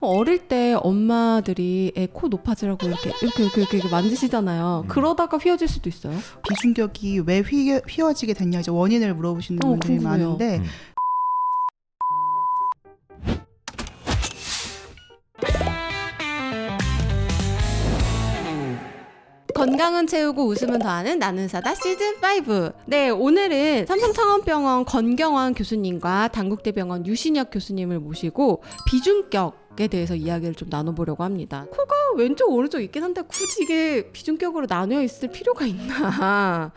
어릴 때 엄마들이 애 코 높아지라고 이렇게 만지시잖아요. 그러다가 휘어질 수도 있어요. 비중격이 왜 휘어지게 됐냐 이제 원인을 물어보시는 분들이 궁금해요. 많은데 건강은 채우고 웃으면 더하는 나는 사다 시즌5. 네, 오늘은 삼성창원병원 권경원 교수님과 단국대병원 유신혁 교수님을 모시고 비중격에 대해서 이야기를 좀 나눠보려고 합니다. 코가 왼쪽 오른쪽 있긴 한데 굳이 이게 비중격으로 나뉘어 있을 필요가 있나.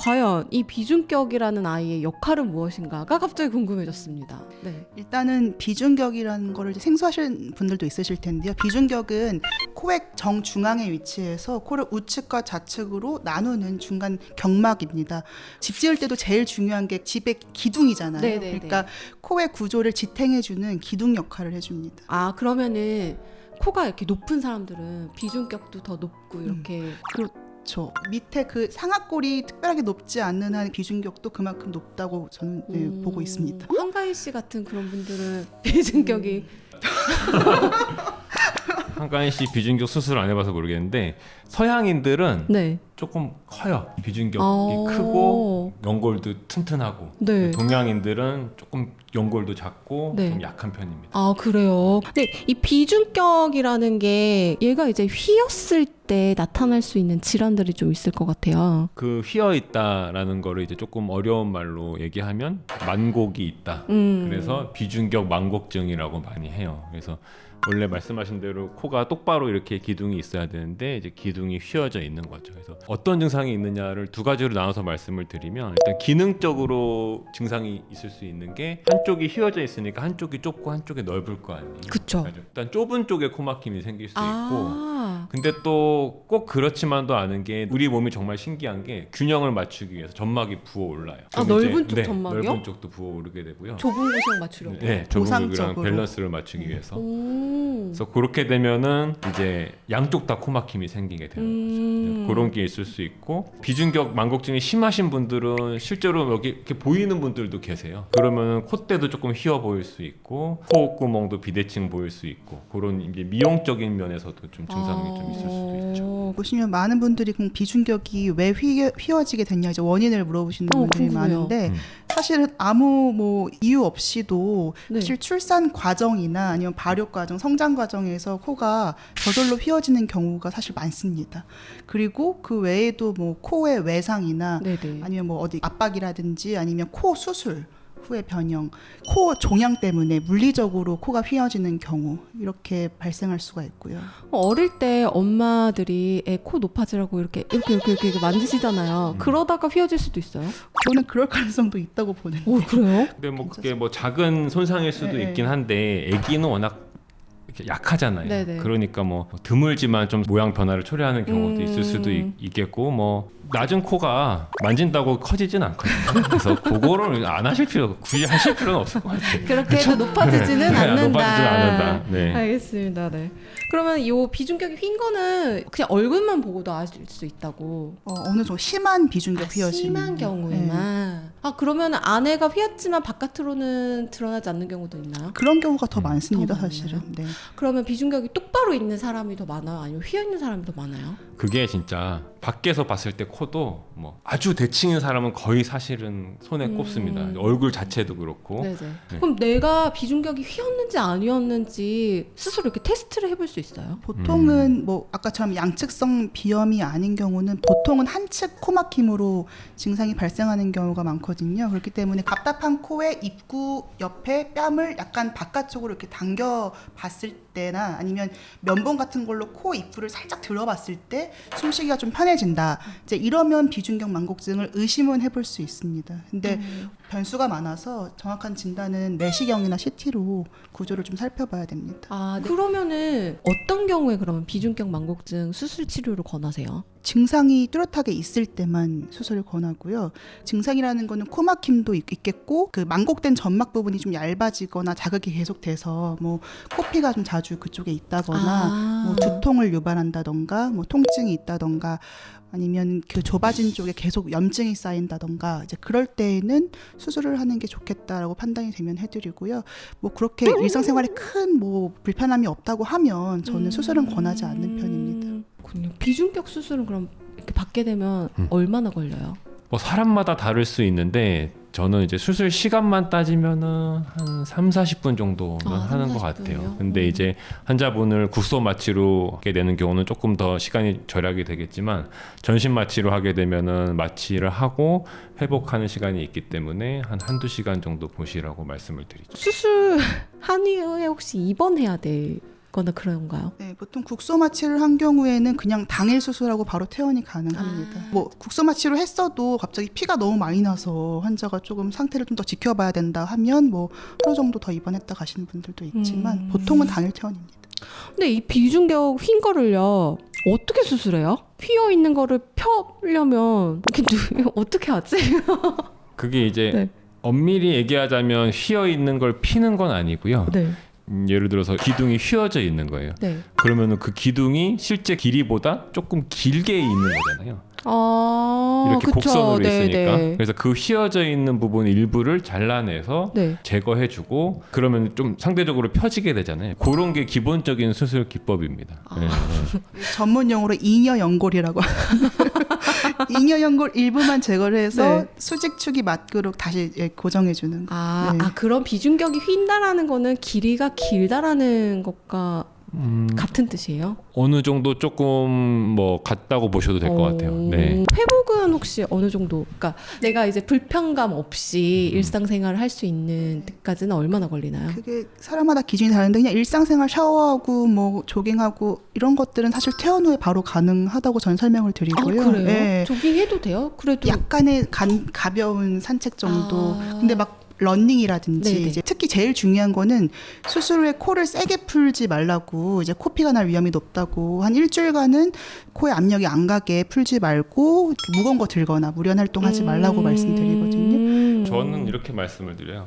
과연 이 비중격이라는 아이의 역할은 무엇인가가 갑자기 궁금해졌습니다. 네. 일단은 비중격이라는 거를 이제 생소하신 분들도 있으실 텐데요. 비중격은 코의 정중앙에 위치해서 코를 우측과 좌측으로 나누는 중간 경막입니다. 집 지을 때도 제일 중요한 게 집의 기둥이잖아요. 네네네. 그러니까 코의 구조를 지탱해주는 기둥 역할을 해줍니다. 아, 그러면은 코가 이렇게 높은 사람들은 비중격도 더 높고 이렇게 그렇죠. 밑에 그 상악골이 특별하게 높지 않는 한 비중격도 그만큼 높다고 저는 보고 있습니다. 한가희 씨 같은 그런 분들은 비중격이 한가인 씨 비중격 수술 안 해봐서 모르겠는데 서양인들은 네. 조금 커요. 비중격이 어. 크고 연골도 튼튼하고 네. 동양인들은 조금 연골도 작고 네. 좀 약한 편입니다. 아, 그래요. 근데 이 비중격이라는 게 얘가 이제 휘었을 때 나타날 수 있는 질환들이 좀 있을 것 같아요. 그 휘어 있다라는 거를 이제 조금 어려운 말로 얘기하면 만곡이 있다. 그래서 비중격 만곡증이라고 많이 해요. 그래서 원래 말씀하신 대로 코가 똑바로 이렇게 기둥이 있어야 되는데 이제 기둥이 휘어져 있는 거죠. 그래서 어떤 증상이 있느냐를 두 가지로 나눠서 말씀을 드리면 일단 기능적으로 증상이 있을 수 있는 게 한쪽이 휘어져 있으니까 한쪽이 좁고 한쪽이 넓을 거 아니에요. 그쵸. 일단 좁은 쪽에 코막힘이 생길 수 있고 아, 근데 또 꼭 그렇지만도 않은 게 우리 몸이 정말 신기한 게 균형을 맞추기 위해서 점막이 부어 올라요. 아, 그럼 이제, 넓은 쪽 점막이요? 넓은 쪽도 부어 오르게 되고요. 좁은 곳을 맞추려고. 네, 좁은 보상적으로. 쪽이랑 밸런스를 맞추기 위해서. 오. 그래서 그렇게 되면은 이제 양쪽 다 코막힘이 생기게 되는 거죠. 그런 게 있을 수 있고 비중격 만곡증이 심하신 분들은 실제로 여기 이렇게 보이는 분들도 계세요. 그러면 콧대도 조금 휘어 보일 수 있고 코구멍도 비대칭 보일 수 있고 그런 이제 미용적인 면에서도 좀 증상이 좀 있을 수도 있죠. 보시면 많은 분들이 그럼 비중격이 왜 휘어지게 됐냐 이제 원인을 물어보시는 분들이 궁금해요. 많은데 사실은 아무 뭐 이유 없이도 네. 사실 출산 과정이나 아니면 발육 과정, 성장 과정에서 코가 저절로 휘어지는 경우가 사실 많습니다. 그리고 그 외에도 뭐 코의 외상이나 네네. 아니면 뭐 어디 압박이라든지 아니면 코 수술 후의 변형, 코 종양 때문에 물리적으로 코가 휘어지는 경우 이렇게 발생할 수가 있고요. 어릴 때 엄마들이 애 코 높아지라고 이렇게 만지시잖아요. 그러다가 휘어질 수도 있어요. 저는 그럴 가능성도 있다고 보는데. 오, 그래요? 근데 뭐 그게 뭐 작은 손상일 수도 네. 있긴 한데 아기는 워낙 이렇게 약하잖아요. 네네. 그러니까 뭐 드물지만 좀 모양 변화를 초래하는 경우도 있을 수도 있겠고 뭐 낮은 코가 만진다고 커지진 않거든요. 그래서 그거를 안 하실 필요 굳이 하실 필요는 없을 것 같아요. 그렇게 해도 높아지지는 네, 않는다. 높아지지는 않는다. 네. 알겠습니다. 네. 그러면 이 비중격이 휜 거는 그냥 얼굴만 보고도 아실 수 있다고. 어느 정도 심한 비중격 휘어짐. 심한 경우에만. 아, 그러면 안에가 휘었지만 바깥으로는 드러나지 않는 경우도 있나요? 그런 경우가 더 많습니다, 더 사실은. 네. 그러면 비중격이 똑바로 있는 사람이 더 많아요? 아니면 휘어 있는 사람이 더 많아요? 그게 진짜 밖에서 봤을 때 코도 뭐 아주 대칭인 사람은 거의 사실은 손에 꼽습니다. 얼굴 자체도 그렇고. 네네. 네. 그럼 내가 비중격이 휘었는지 아니었는지 스스로 이렇게 테스트를 해볼 수 있어요? 보통은 뭐 아까처럼 양측성 비염이 아닌 경우는 보통은 한측 코막힘으로 증상이 발생하는 경우가 많거든요. 그렇기 때문에 답답한 코의 입구 옆에 뺨을 약간 바깥쪽으로 이렇게 당겨 봤을 때나 아니면 면봉 같은 걸로 코 입구를 살짝 들어봤을 때 숨쉬기가 좀 편해진다. 이제 이러면 비중격 만곡증을 의심은 해볼 수 있습니다. 근데 변수가 많아서 정확한 진단은 내시경이나 CT로 구조를 좀 살펴봐야 됩니다. 아, 네. 그러면은 어떤 경우에 그러면 비중격 만곡증 수술 치료를 권하세요? 증상이 뚜렷하게 있을 때만 수술을 권하고요. 증상이라는 거는 코막힘도 있겠고 그 만곡된 점막 부분이 좀 얇아지거나 자극이 계속돼서 뭐 코피가 좀 자주 그쪽에 있다거나 뭐 두통을 유발한다던가 뭐 통증이 있다던가 아니면 그 좁아진 쪽에 계속 염증이 쌓인다던가 이제 그럴 때에는 수술을 하는 게 좋겠다라고 판단이 되면 해드리고요. 뭐 그렇게 일상생활에 큰 뭐 불편함이 없다고 하면 저는 수술은 권하지 않는 편입니다. 그렇군요. 비중격 수술은 그럼 이렇게 받게 되면 얼마나 걸려요? 뭐 사람마다 다를 수 있는데 저는 이제 수술 시간만 따지면은 한 3-40분 정도면 하는 것 30-40 같아요. 분이요? 근데 이제 환자분을 국소 마취로 하게 되는 경우는 조금 더 시간이 절약이 되겠지만 전신 마취로 하게 되면은 마취를 하고 회복하는 시간이 있기 때문에 한 1-2시간 정도 보시라고 말씀을 드리죠. 수술 한 이후에 혹시 입원해야 되거나 그런가요? 네, 보통 국소 마취를 한 경우에는 그냥 당일 수술하고 바로 퇴원이 가능합니다. 뭐 국소 마취로 했어도 갑자기 피가 너무 많이 나서 환자가 조금 상태를 좀 더 지켜봐야 된다 하면 뭐 하루 정도 더 입원했다 가시는 분들도 있지만 보통은 당일 퇴원입니다. 근데 이 비중격 휜 거를요 어떻게 수술해요? 휘어 있는 거를 펴려면 이렇게 어떻게 하지? 그게 이제 네. 엄밀히 얘기하자면 휘어 있는 걸 피는 건 아니고요. 네. 예를 들어서 기둥이 휘어져 있는 거예요. 네. 그러면은 그 기둥이 실제 길이보다 조금 길게 있는 거잖아요. 이렇게 그쵸. 곡선으로 네, 있으니까. 네. 그래서 그 휘어져 있는 부분 일부를 잘라내서 네. 제거해주고 그러면 좀 상대적으로 펴지게 되잖아요. 그런 게 기본적인 수술 기법입니다. 네. 전문 용어로 잉여 연골이라고 잉여 연골 일부만 제거를 해서 네. 수직축이 맞도록 다시 고정해주는 거. 네. 그런 비중격이 휜다라는 거는 길이가 길다라는 것과 같은 뜻이에요? 어느 정도 조금 뭐 같다고 보셔도 될 것 같아요. 네. 회복은 혹시 어느 정도? 그러니까 내가 이제 불편감 없이 일상생활을 할 수 있는 데까지는 얼마나 걸리나요? 그게 사람마다 기준이 다른데 그냥 일상생활 샤워하고 뭐 조깅하고 이런 것들은 사실 퇴원 후에 바로 가능하다고 전 설명을 드리고요. 그래요? 네. 조깅해도 돼요? 그래도 약간의 가벼운 산책 정도. 아. 근데 막 러닝이라든지 네네. 이제 특히 제일 중요한 거는 수술 후에 코를 세게 풀지 말라고 이제 코피가 날 위험이 높다고 한 일주일간은 코에 압력이 안 가게 풀지 말고 무거운 거 들거나 무리한 활동하지 말라고 말씀드리거든요. 저는 이렇게 말씀을 드려요.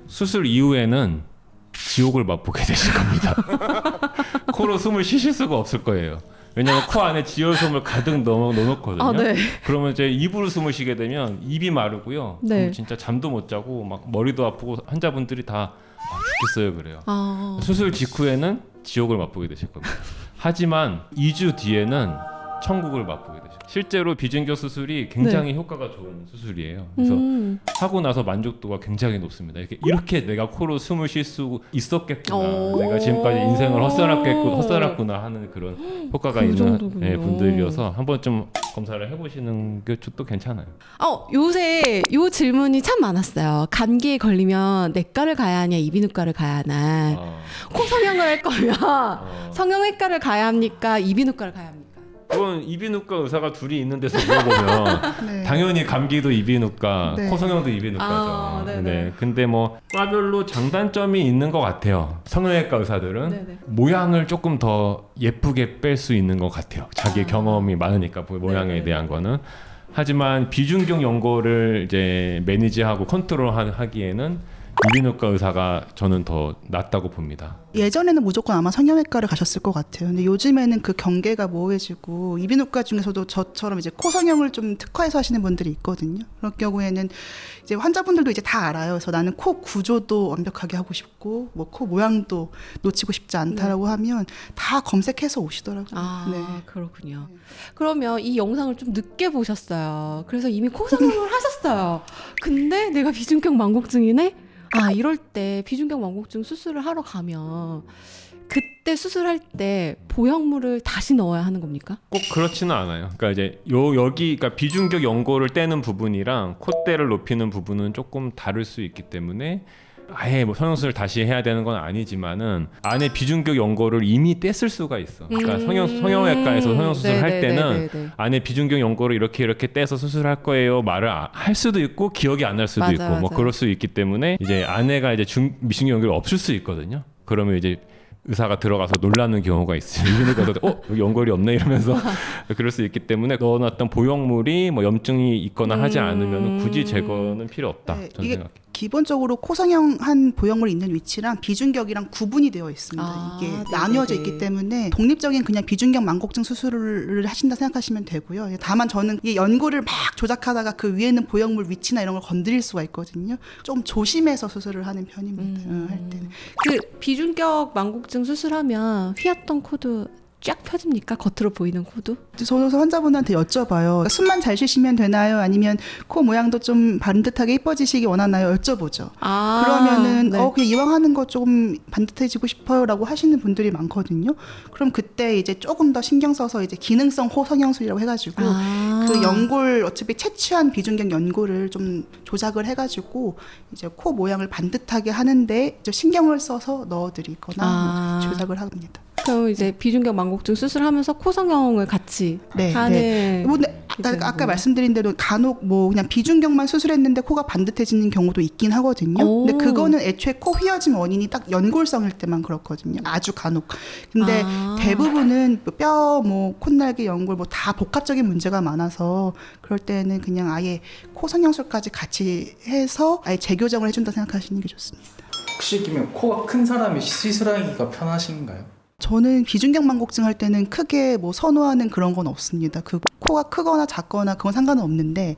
수술 이후에는 지옥을 맛보게 되실 겁니다. 코로 숨을 쉬실 수가 없을 거예요. 왜냐하면 코 안에 지혈솜을 가득 넣어놓거든요. 네. 그러면 이제 입으로 숨을 쉬게 되면 입이 마르고요. 네. 그럼 진짜 잠도 못 자고 막 머리도 아프고 환자분들이 다 죽겠어요 그래요. 수술 직후에는 지옥을 맛보게 되실 겁니다. 하지만 2주 뒤에는 천국을 맛보게 되실 거예요. 실제로 비중격 수술이 굉장히 효과가 좋은 수술이에요. 그래서 하고 나서 만족도가 굉장히 높습니다. 이렇게 내가 코로 숨을 쉴 수 있었겠구나. 내가 지금까지 인생을 헛살았구나 하는 그런 효과가 있는 정도군요. 분들이어서 한 번쯤 검사를 해보시는 게 또 괜찮아요. 요새 요 질문이 참 많았어요. 감기에 걸리면 내과를 가야 하냐 이비인후과를 가야 하나. 코 성형을 할 거면 성형외과를 가야 합니까 이비인후과를 가야 합니까? 그건 이비인후과 의사가 둘이 있는 데서 물어보면 네. 당연히 감기도 이비인후과, 네. 코성형도 이비인후과죠. 네네. 네. 근데 뭐 과별로 장단점이 있는 것 같아요. 성형외과 의사들은 네네. 모양을 조금 더 예쁘게 뺄 수 있는 것 같아요. 자기 경험이 많으니까 모양에 네네. 대한 거는. 하지만 비중격 연골을 이제 매니지하고 컨트롤하기에는 이비인후과 의사가 저는 더 낫다고 봅니다. 예전에는 무조건 아마 성형외과를 가셨을 것 같아요. 근데 요즘에는 그 경계가 모호해지고 이비인후과 중에서도 저처럼 이제 코 성형을 좀 특화해서 하시는 분들이 있거든요. 그런 경우에는 이제 환자분들도 이제 다 알아요. 그래서 나는 코 구조도 완벽하게 하고 싶고 뭐 코 모양도 놓치고 싶지 않다라고 하면 다 검색해서 오시더라고요. 네. 그렇군요. 그러면 이 영상을 좀 늦게 보셨어요. 그래서 이미 코 성형을 하셨어요. 근데 내가 비중격 망곡증이네? 이럴 때 비중격 망곡증 수술을 하러 가면 그때 수술할 때 보형물을 다시 넣어야 하는 겁니까? 꼭 그렇지는 않아요. 그러니까 이제 여기 그러니까 비중격 연골을 떼는 부분이랑 콧대를 높이는 부분은 조금 다를 수 있기 때문에 아예 뭐 성형수술 다시 해야 되는 건 아니지만은 안에 비중격 연골을 이미 뗐을 수가 있어. 그러니까 성형외과에서 성형수술을 할 때는 안에 비중격 연골을 이렇게 떼서 수술할 거예요 말을 할 수도 있고 기억이 안 날 수도 있고 뭐 그럴 수 있기 때문에 이제 안에가 이제 비중격 연골이 없을 수 있거든요. 그러면 이제 의사가 들어가서 놀라는 경우가 있어요. 이비인후과에서 여기 연골이 없네 이러면서 그럴 수 있기 때문에 넣어놨던 보형물이 뭐 염증이 있거나 하지 않으면 굳이 제거는 필요 없다. 네, 저는 이게 생각해요. 기본적으로 코성형한 보형물 있는 위치랑 비중격이랑 구분이 되어 있습니다. 이게 네네네. 나뉘어져 있기 때문에 독립적인 그냥 비중격 망곡증 수술을 하신다 생각하시면 되고요. 다만 저는 이 연골을 막 조작하다가 그 위에 있는 보형물 위치나 이런 걸 건드릴 수가 있거든요. 좀 조심해서 수술을 하는 편입니다. 할 때는. 그 비중격 망곡증 수술하면 휘었던 코도 쫙 펴집니까? 겉으로 보이는 코도? 저도 환자분한테 여쭤봐요. 숨만 잘 쉬시면 되나요? 아니면 코 모양도 좀 반듯하게 이뻐지시기 원하나요? 여쭤보죠. 그러면은 네. 그냥 이왕 하는 거 조금 반듯해지고 싶어요라고 하시는 분들이 많거든요. 그럼 그때 이제 조금 더 신경 써서 이제 기능성 코 성형술이라고 해가지고 그 연골 어차피 채취한 비중격 연골을 좀 조작을 해가지고 이제 코 모양을 반듯하게 하는데 이제 신경을 써서 넣어드리거나 뭐 조작을 합니다. 그럼 이제 비중격 망곡증 수술하면서 코 성형을 같이 하는. 뭐 근데 아까 말씀드린 대로 간혹 뭐 그냥 비중격만 수술했는데 코가 반듯해지는 경우도 있긴 하거든요. 근데 그거는 애초에 코 휘어짐 원인이 딱 연골성일 때만 그렇거든요. 아주 간혹. 근데 대부분은 뼈, 뭐 콧날개, 연골 뭐 다 복합적인 문제가 많아서 그럴 때는 그냥 아예 코 성형술까지 같이 해서 아예 재교정을 해준다 생각하시는 게 좋습니다. 혹시 그러면 코가 큰 사람이 시술하기가 편하신가요? 저는 비중격 망곡증 할 때는 크게 뭐 선호하는 그런 건 없습니다. 그 코가 크거나 작거나 그건 상관은 없는데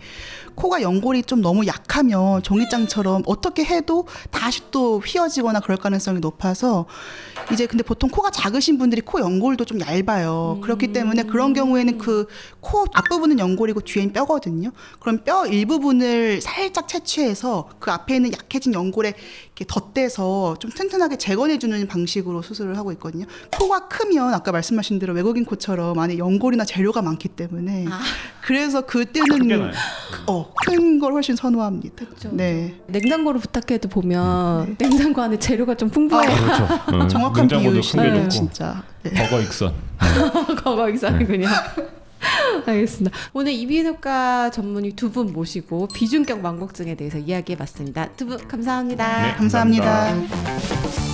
코가 연골이 좀 너무 약하면 종이장처럼 어떻게 해도 다시 또 휘어지거나 그럴 가능성이 높아서 이제 근데 보통 코가 작으신 분들이 코 연골도 좀 얇아요. 그렇기 때문에 그런 경우에는 그 코 앞부분은 연골이고 뒤엔 뼈거든요. 그럼 뼈 일부분을 살짝 채취해서 그 앞에 있는 약해진 연골에 이렇게 덧대서 좀 튼튼하게 재건해주는 방식으로 수술을 하고 있거든요. 코가 크면 아까 말씀하신 대로 외국인 코처럼 안에 연골이나 재료가 많기 때문에 그래서 그때는 큰 걸 훨씬 선호합니다. 그쵸. 네. 냉장고를 부탁해도 보면 냉장고 안에 재료가 좀 풍부해요. 그렇죠. 정확한 냉장고도 비율이시네요, 큰게 좋고 진짜. 네. 버거 익선. 거거 이상이군요. 알겠습니다. 오늘 이비인후과 전문의 두 분 모시고 비중격 망곡증에 대해서 이야기해봤습니다. 두 분 감사합니다. 네, 감사합니다. 감사합니다.